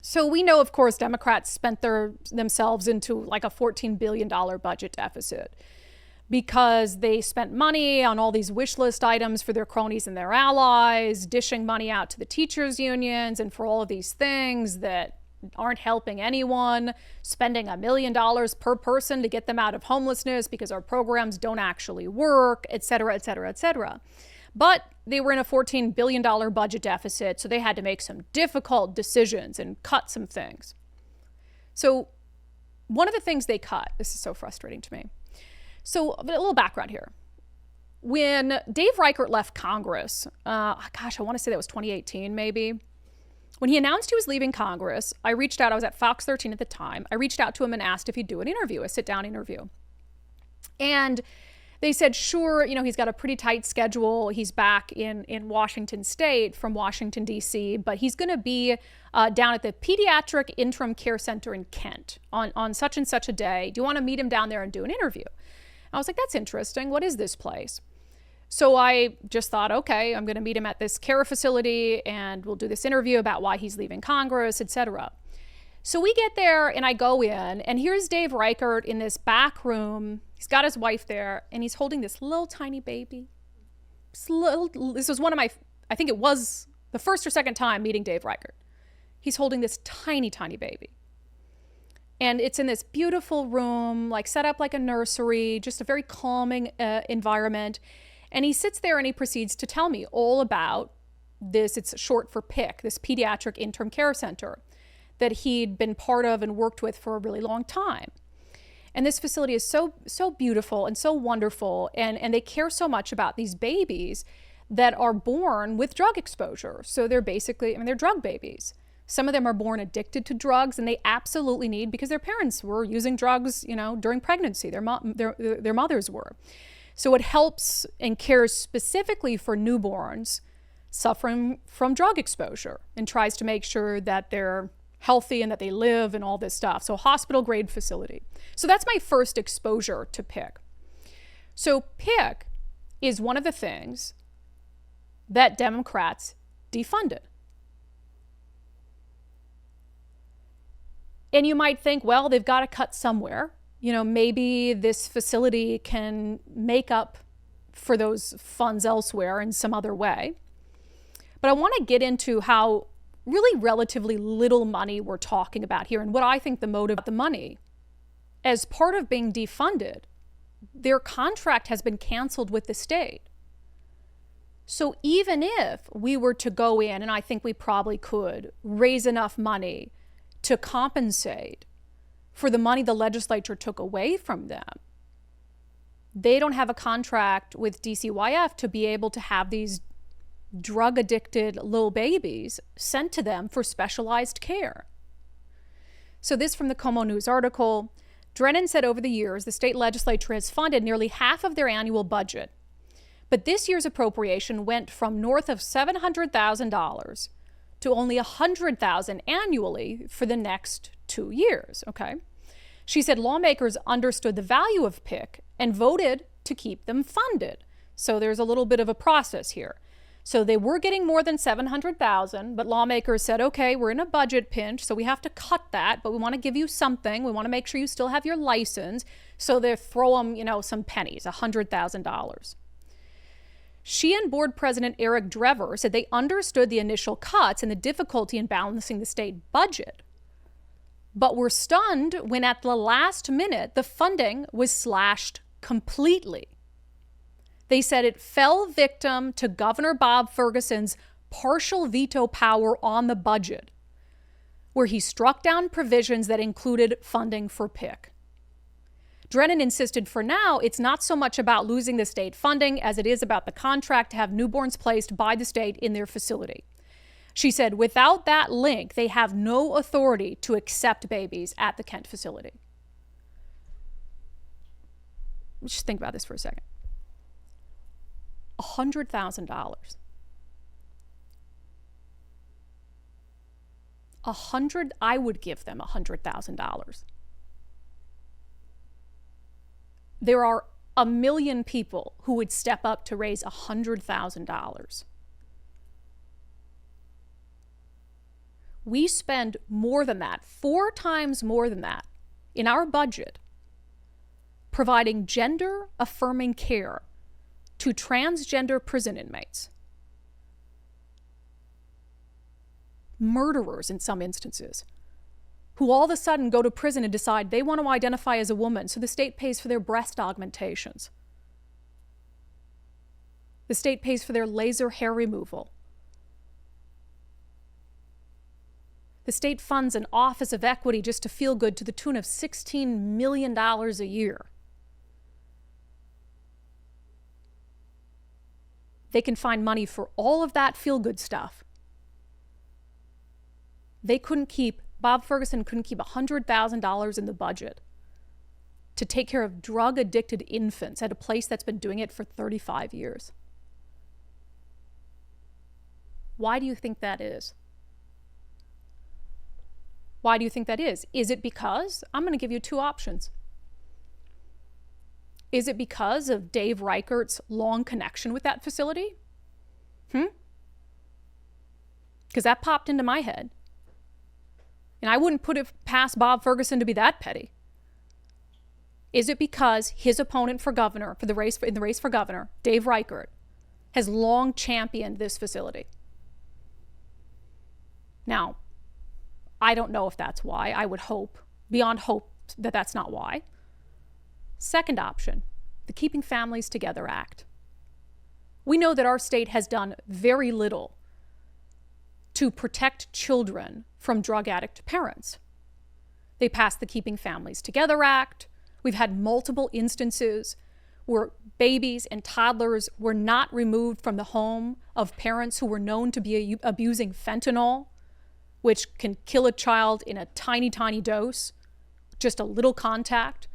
So we know, of course, Democrats spent themselves into like a $14 billion budget deficit because they spent money on all these wish list items for their cronies and their allies, dishing money out to the teachers' unions and for all of these things that aren't helping anyone, spending $1 million per person to get them out of homelessness because our programs don't actually work, et cetera, et cetera, et cetera. But they were in a $14 billion budget deficit, so they had to make some difficult decisions and cut some things. So one of the things they cut, this is so frustrating to me. So a little background here. When Dave Reichert left Congress, I want to say that was 2018 maybe. When he announced he was leaving Congress, I reached out. I was at Fox 13 at the time. I reached out to him and asked if he'd do an interview, a sit-down interview. And they said, sure, he's got a pretty tight schedule. He's back in Washington State from Washington, D.C., but he's going to be down at the Pediatric Interim Care Center in Kent on such and such a day. Do you want to meet him down there and do an interview? I was like, that's interesting. What is this place? So I just thought, okay, I'm going to meet him at this care facility and we'll do this interview about why he's leaving Congress, etc. So we get there and I go in and here's Dave Reichert in this back room. He's got his wife there and he's holding this little tiny baby. This was one of my, I think it was the first or second time meeting Dave Reichert. He's holding this tiny, tiny baby. And it's in this beautiful room, like set up like a nursery, just a very calming environment. And he sits there and he proceeds to tell me all about this. It's short for PICC, this Pediatric Interim Care Center that he'd been part of and worked with for a really long time. And this facility is so beautiful and so wonderful. And they care so much about these babies that are born with drug exposure. So they're basically, they're drug babies. Some of them are born addicted to drugs and they absolutely need, because their parents were using drugs, during pregnancy, their mothers were. So it helps and cares specifically for newborns suffering from drug exposure and tries to make sure that they're healthy and that they live and all this stuff. So hospital grade facility. So that's my first exposure to PICC. So PICC is one of the things that Democrats defunded. And you might think, well, they've got to cut somewhere. Maybe this facility can make up for those funds elsewhere in some other way. But I want to get into how really relatively little money we're talking about here and what I think the motive of the money. As part of being defunded, their contract has been canceled with the state. So even if we were to go in, and I think we probably could, raise enough money to compensate for the money the legislature took away from them, they don't have a contract with DCYF to be able to have these drug-addicted little babies sent to them for specialized care. So this from the Como News article, Drennan said over the years, the state legislature has funded nearly half of their annual budget. But this year's appropriation went from north of $700,000 to only $100,000 annually for the next 2 years, okay? She said lawmakers understood the value of PICC and voted to keep them funded. So there's a little bit of a process here. So they were getting more than $700,000, but lawmakers said, okay, we're in a budget pinch, so we have to cut that, but we want to give you something. We want to make sure you still have your license. So they throw them, some pennies, $100,000. She and board president Eric Drever said they understood the initial cuts and the difficulty in balancing the state budget, but were stunned when at the last minute, the funding was slashed completely. They said it fell victim to Governor Bob Ferguson's partial veto power on the budget, where he struck down provisions that included funding for PICC. Drennan insisted for now, it's not so much about losing the state funding as it is about the contract to have newborns placed by the state in their facility. She said, without that link, they have no authority to accept babies at the Kent facility. Let's just think about this for a second. $100,000. I would give them $100,000. There are 1 million people who would step up to raise $100,000. We spend more than that, 4 times more than that, in our budget, providing gender-affirming care to transgender prison inmates. Murderers in some instances, who all of a sudden go to prison and decide they want to identify as a woman, so the state pays for their breast augmentations. The state pays for their laser hair removal. The state funds an Office of Equity just to feel good to the tune of $16 million a year. They can find money for all of that feel-good stuff. Bob Ferguson couldn't keep $100,000 in the budget to take care of drug-addicted infants at a place that's been doing it for 35 years. Why do you think that is? Why do you think that is? Is it because, I'm going to give you 2 options. Is it because of Dave Reichert's long connection with that facility? Because that popped into my head. And I wouldn't put it past Bob Ferguson to be that petty. Is it because his opponent for governor, in the race for governor, Dave Reichert, has long championed this facility? Now, I don't know if that's why. I would hope, beyond hope, that that's not why. Second option, the Keeping Families Together Act. We know that our state has done very little to protect children from drug addict parents. They passed the Keeping Families Together Act. We've had multiple instances where babies and toddlers were not removed from the home of parents who were known to be abusing fentanyl, which can kill a child in a tiny, tiny dose, just a little contact.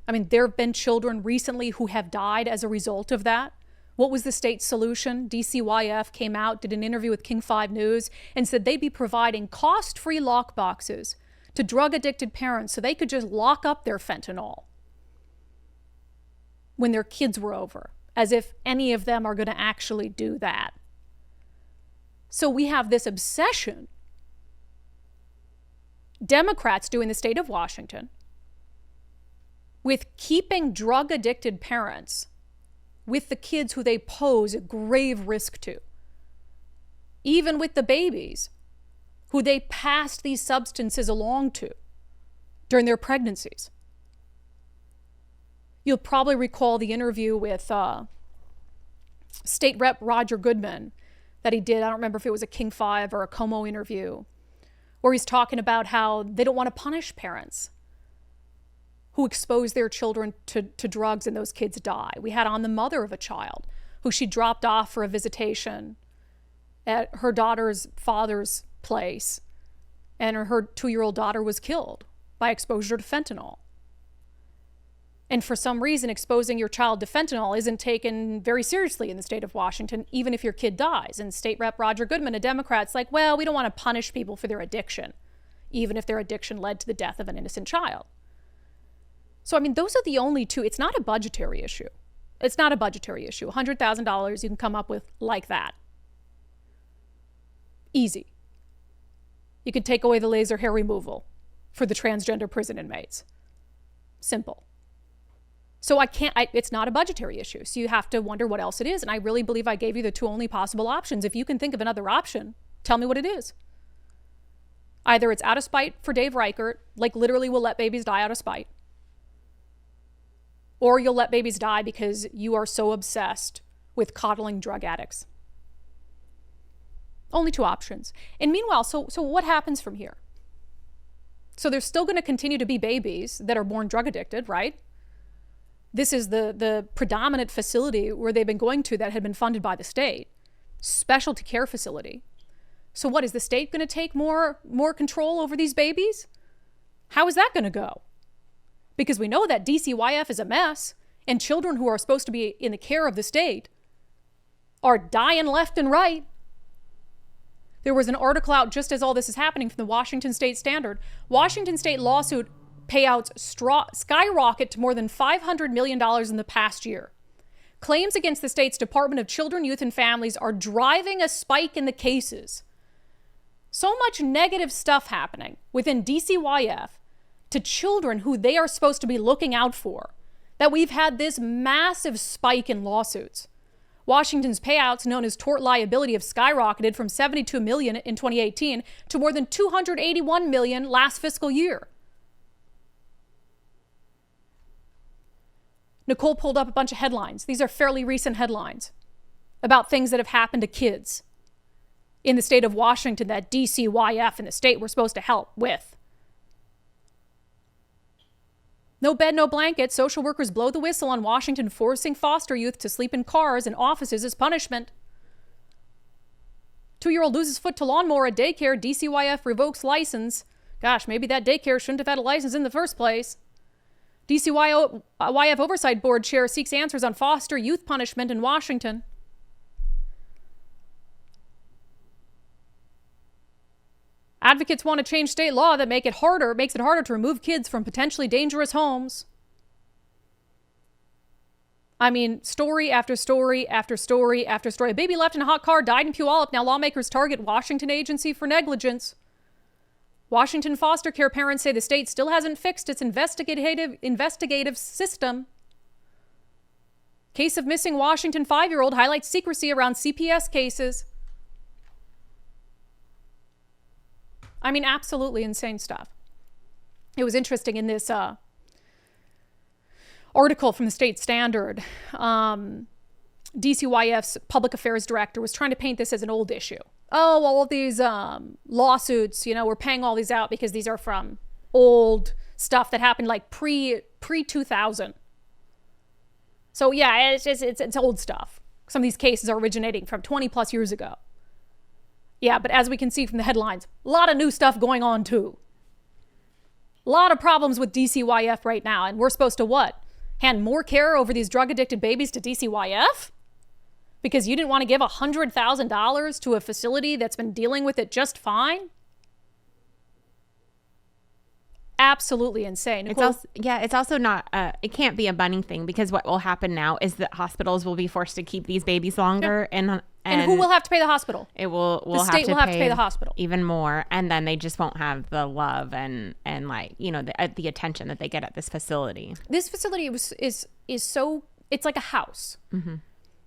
I mean, there have been children recently who have died as a result of that. What was the state's solution? DCYF came out, did an interview with King 5 News, and said they'd be providing cost-free lockboxes to drug-addicted parents so they could just lock up their fentanyl when their kids were over, as if any of them are going to actually do that. So we have this obsession, Democrats do in the state of Washington, with keeping drug-addicted parents with the kids who they pose a grave risk to. Even with the babies who they passed these substances along to during their pregnancies. You'll probably recall the interview with State Rep Roger Goodman that he did. I don't remember if it was a King 5 or a Como interview, where he's talking about how they don't want to punish parents who expose their children to drugs and those kids die. We had on the mother of a child who she dropped off for a visitation at her daughter's father's place, and her 2-year-old daughter was killed by exposure to fentanyl. And for some reason, exposing your child to fentanyl isn't taken very seriously in the state of Washington, even if your kid dies. And State Rep Roger Goodman, a Democrat's like, well, we don't want to punish people for their addiction, even if their addiction led to the death of an innocent child. So, I mean, those are the only 2. It's not a budgetary issue. It's not a budgetary issue. $100,000 you can come up with like that. Easy. You could take away the laser hair removal for the transgender prison inmates. Simple. So it's not a budgetary issue. So you have to wonder what else it is. And I really believe I gave you the 2 only possible options. If you can think of another option, tell me what it is. Either it's out of spite for Dave Reichert, like literally we'll let babies die out of spite, or you'll let babies die because you are so obsessed with coddling drug addicts. Only 2 options. And meanwhile, so what happens from here? So there's still going to continue to be babies that are born drug addicted, right? This is the predominant facility where they've been going to that had been funded by the state, specialty care facility. So what, is the state going to take more control over these babies? How is that going to go? Because we know that DCYF is a mess, and children who are supposed to be in the care of the state are dying left and right. There was an article out just as all this is happening from the Washington State Standard. Washington State lawsuit payouts skyrocket to more than $500 million in the past year. Claims against the state's Department of Children, Youth, and Families are driving a spike in the cases. So much negative stuff happening within DCYF to children who they are supposed to be looking out for, that we've had this massive spike in lawsuits. Washington's payouts, known as tort liability, have skyrocketed from $72 million in 2018 to more than $281 million last fiscal year. Nicole pulled up a bunch of headlines. These are fairly recent headlines about things that have happened to kids in the state of Washington that DCYF and the state were supposed to help with. No bed, no blanket. Social workers blow the whistle on Washington forcing foster youth to sleep in cars and offices as punishment. 2-year-old loses foot to lawnmower at daycare. DCYF revokes license. Gosh, maybe that daycare shouldn't have had a license in the first place. DCYF Oversight Board Chair seeks answers on foster youth punishment in Washington. Advocates want to change state law that makes it harder to remove kids from potentially dangerous homes. I mean, story after story after story after story. A baby left in a hot car died in Puyallup. Now lawmakers target Washington agency for negligence. Washington foster care parents say the state still hasn't fixed its investigative system. Case of missing Washington 5-year-old highlights secrecy around CPS cases. I mean, absolutely insane stuff. It was interesting in this article from the State Standard. DCYF's public affairs director was trying to paint this as an old issue. Oh, all of these lawsuits, we're paying all these out because these are from old stuff that happened like pre-2000. So yeah, it's old stuff. Some of these cases are originating from 20 plus years ago. Yeah, but as we can see from the headlines, a lot of new stuff going on too. A lot of problems with DCYF right now, and we're supposed to what? Hand more care over these drug-addicted babies to DCYF? Because you didn't want to give $100,000 to a facility that's been dealing with it just fine? Absolutely insane. Nicole? It's also not, it can't be a money thing, because what will happen now is that hospitals will be forced to keep these babies longer. Yeah. And who will have to pay the hospital? It will. The state will have to pay the hospital even more, and then they just won't have the love and the attention that they get at this facility. This facility is so, it's like a house, and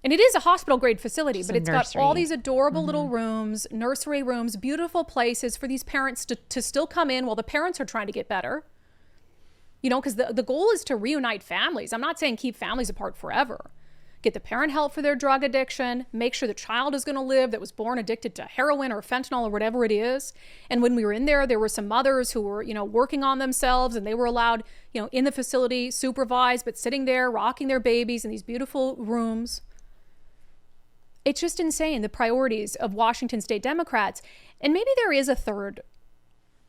it is a hospital grade facility, but it's got all these adorable little rooms, nursery rooms, beautiful places for these parents to still come in while the parents are trying to get better. Because the goal is to reunite families. I'm not saying keep families apart forever. Get the parent help for their drug addiction, make sure the child is going to live that was born addicted to heroin or fentanyl or whatever it is. And when we were in there were some mothers who were, working on themselves, and they were allowed, in the facility, supervised, but sitting there, rocking their babies in these beautiful rooms. It's just insane, the priorities of Washington state Democrats. And maybe there is a third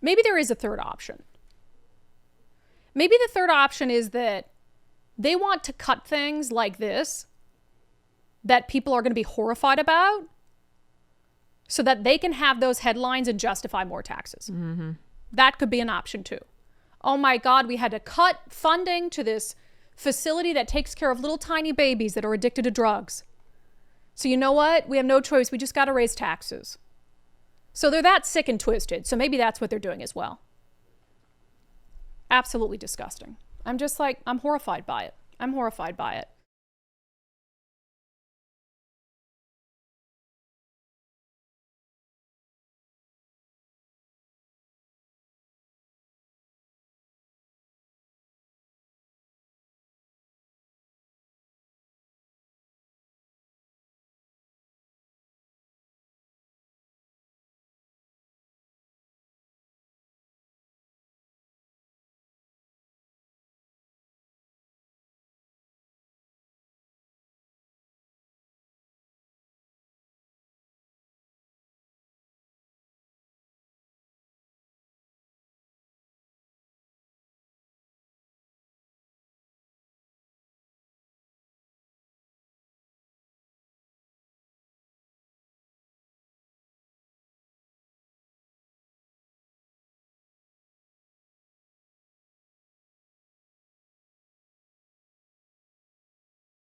option. Maybe the third option is that they want to cut things like this that people are going to be horrified about so that they can have those headlines and justify more taxes. That could be an option too. Oh my God, we had to cut funding to this facility that takes care of little tiny babies that are addicted to drugs. So you know what? We have no choice. We just got to raise taxes. So they're that sick and twisted. So maybe that's what they're doing as well. Absolutely disgusting. I'm horrified by it. I'm horrified by it.